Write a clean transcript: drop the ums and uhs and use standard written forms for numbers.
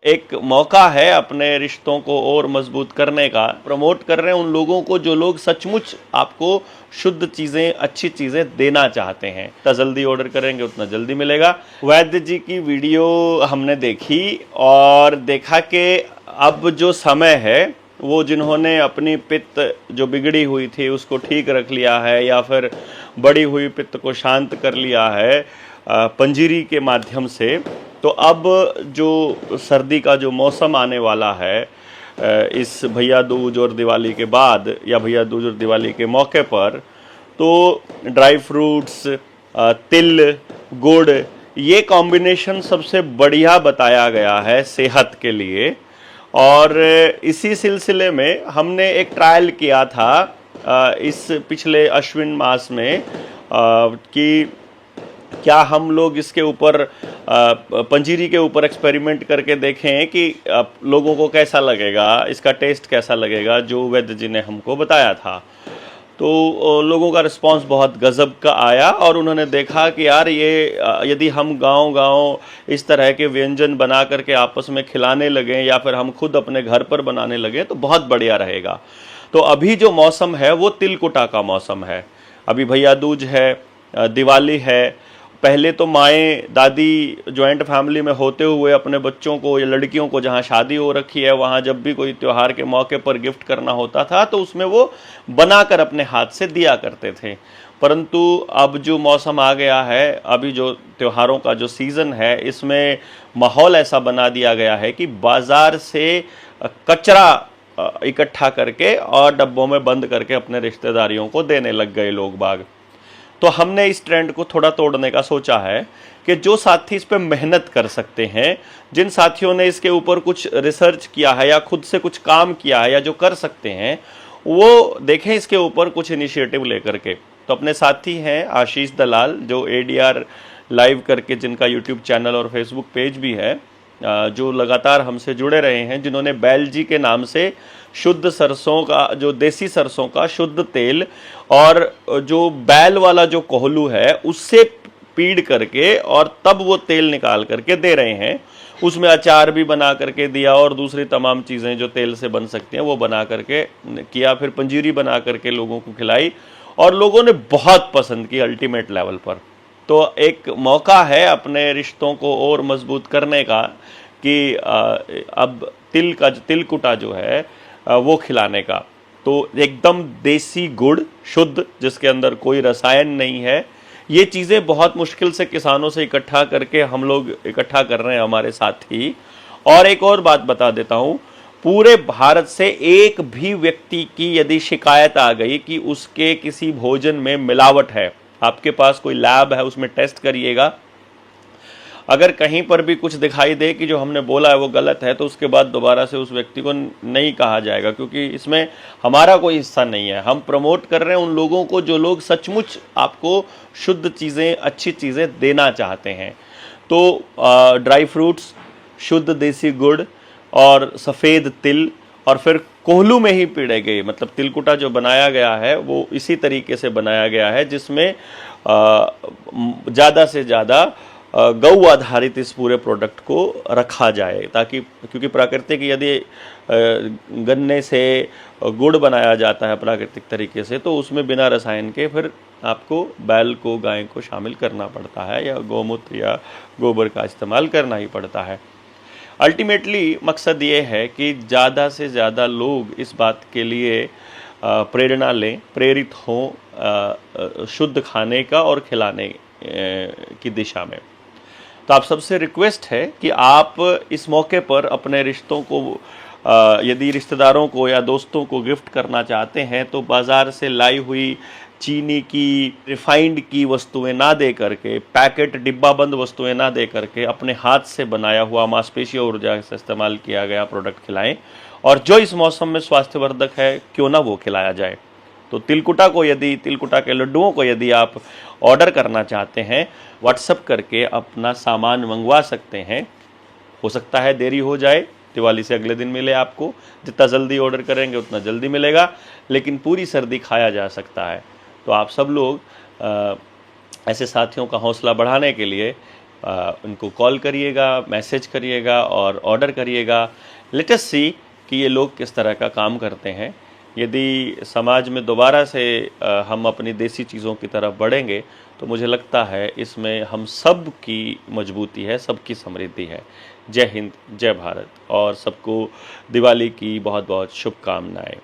एक मौका है अपने रिश्तों को और मजबूत करने का। प्रमोट कर रहे हैं उन लोगों को जो लोग सचमुच आपको शुद्ध चीज़ें, अच्छी चीज़ें देना चाहते हैं। जितना जल्दी ऑर्डर करेंगे उतना जल्दी मिलेगा। वैद्य जी की वीडियो हमने देखी और देखा कि अब जो समय है वो जिन्होंने अपनी पित्त जो बिगड़ी हुई थी उसको ठीक रख लिया है या फिर बढ़ी हुई पित्त को शांत कर लिया है पंजीरी के माध्यम से, तो अब जो सर्दी का जो मौसम आने वाला है इस भैया दूज और दिवाली के बाद या भैया दूज और दिवाली के मौके पर, तो ड्राई फ्रूट्स, तिल, गुड़, ये कॉम्बिनेशन सबसे बढ़िया बताया गया है सेहत के लिए। और इसी सिलसिले में हमने एक ट्रायल किया था इस पिछले अश्विन मास में कि क्या हम लोग इसके ऊपर पंजीरी के ऊपर एक्सपेरिमेंट करके देखें कि लोगों को कैसा लगेगा, इसका टेस्ट कैसा लगेगा, जो वैद्य जी ने हमको बताया था। तो लोगों का रिस्पांस बहुत गजब का आया और उन्होंने देखा कि यार ये यदि हम गांव-गांव इस तरह के व्यंजन बना करके आपस में खिलाने लगें या फिर हम खुद अपने घर पर बनाने लगें तो बहुत बढ़िया रहेगा। तो अभी जो मौसम है वो तिलकुटा का मौसम है। अभी भैया दूज है, दिवाली है। पहले तो माएँ दादी जॉइंट फैमिली में होते हुए अपने बच्चों को या लड़कियों को जहाँ शादी हो रखी है वहाँ जब भी कोई त्यौहार के मौके पर गिफ्ट करना होता था तो उसमें वो बनाकर अपने हाथ से दिया करते थे। परंतु अब जो मौसम आ गया है, अभी जो त्योहारों का जो सीज़न है, इसमें माहौल ऐसा बना दिया गया है कि बाज़ार से कचरा इकट्ठा करके और डब्बों में बंद करके अपने रिश्तेदारियों को देने लग गए लोग बाग। तो हमने इस ट्रेंड को थोड़ा तोड़ने का सोचा है कि जो साथी इस पे मेहनत कर सकते हैं, जिन साथियों ने इसके ऊपर कुछ रिसर्च किया है या खुद से कुछ काम किया है या जो कर सकते हैं, वो देखें इसके ऊपर कुछ इनिशिएटिव लेकर के। तो अपने साथी हैं आशीष दलाल, जो एडीआर लाइव करके जिनका यूट्यूब चैनल और फेसबुक पेज भी है, जो लगातार हमसे जुड़े रहे हैं, जिन्होंने बैल जी के नाम से शुद्ध सरसों का, जो देसी सरसों का शुद्ध तेल और जो बैल वाला जो कोहलू है उससे पीड़ करके और तब वो तेल निकाल करके दे रहे हैं। उसमें अचार भी बना करके दिया और दूसरी तमाम चीज़ें जो तेल से बन सकती हैं वो बना करके किया, फिर पंजीरी बना करके लोगों को खिलाई और लोगों ने बहुत पसंद की अल्टीमेट लेवल पर। तो एक मौका है अपने रिश्तों को और मजबूत करने का कि अब तिलकुटा जो है वो खिलाने का। तो एकदम देसी गुड़ शुद्ध, जिसके अंदर कोई रसायन नहीं है। ये चीज़ें बहुत मुश्किल से किसानों से इकट्ठा करके हम लोग इकट्ठा कर रहे हैं हमारे साथी। और एक और बात बता देता हूँ, पूरे भारत से एक भी व्यक्ति की यदि शिकायत आ गई कि उसके किसी भोजन में मिलावट है, आपके पास कोई लैब है उसमें टेस्ट करिएगा, अगर कहीं पर भी कुछ दिखाई दे कि जो हमने बोला है वो गलत है तो उसके बाद दोबारा से उस व्यक्ति को नहीं कहा जाएगा, क्योंकि इसमें हमारा कोई हिस्सा नहीं है। हम प्रमोट कर रहे हैं उन लोगों को जो लोग सचमुच आपको शुद्ध चीज़ें, अच्छी चीज़ें देना चाहते हैं। तो ड्राई फ्रूट्स, शुद्ध देसी गुड़ और सफ़ेद तिल और फिर कोहलू में ही पीड़े गए, मतलब तिलकुटा जो बनाया गया है वो इसी तरीके से बनाया गया है जिसमें ज़्यादा से ज़्यादा गौ आधारित इस पूरे प्रोडक्ट को रखा जाए, ताकि क्योंकि प्राकृतिक यदि गन्ने से गुड़ बनाया जाता है प्राकृतिक तरीके से तो उसमें बिना रसायन के फिर आपको बैल को, गाय को शामिल करना पड़ता है या गौमूत्र या गोबर का इस्तेमाल करना ही पड़ता है। अल्टीमेटली मकसद ये है कि ज़्यादा से ज़्यादा लोग इस बात के लिए प्रेरणा लें, प्रेरित हों शुद्ध खाने का और खिलाने की दिशा में। तो आप सबसे रिक्वेस्ट है कि आप इस मौके पर अपने रिश्तों को, यदि रिश्तेदारों को या दोस्तों को गिफ्ट करना चाहते हैं तो बाज़ार से लाई हुई चीनी की, रिफाइंड की वस्तुएं ना दे करके, पैकेट डिब्बा बंद वस्तुएं ना दे करके अपने हाथ से बनाया हुआ मांसपेशी और ऊर्जा से इस्तेमाल किया गया प्रोडक्ट खिलाएं। और जो इस मौसम में स्वास्थ्यवर्धक है क्यों ना वो खिलाया जाए। तो तिलकुटा के लड्डुओं को यदि आप ऑर्डर करना चाहते हैं, व्हाट्सएप करके अपना सामान मंगवा सकते हैं। हो सकता है देरी हो जाए, दिवाली से अगले दिन मिले आपको, जितना जल्दी ऑर्डर करेंगे उतना जल्दी मिलेगा, लेकिन पूरी सर्दी खाया जा सकता है। तो आप सब लोग ऐसे साथियों का हौसला बढ़ाने के लिए उनको कॉल करिएगा, मैसेज करिएगा और ऑर्डर करिएगा। लेट अस सी कि ये लोग किस तरह का काम करते हैं। यदि समाज में दोबारा से हम अपनी देसी चीज़ों की तरफ बढ़ेंगे तो मुझे लगता है इसमें हम सब की मजबूती है, सबकी समृद्धि है। जय हिंद, जय भारत, और सबको दिवाली की बहुत बहुत शुभकामनाएं।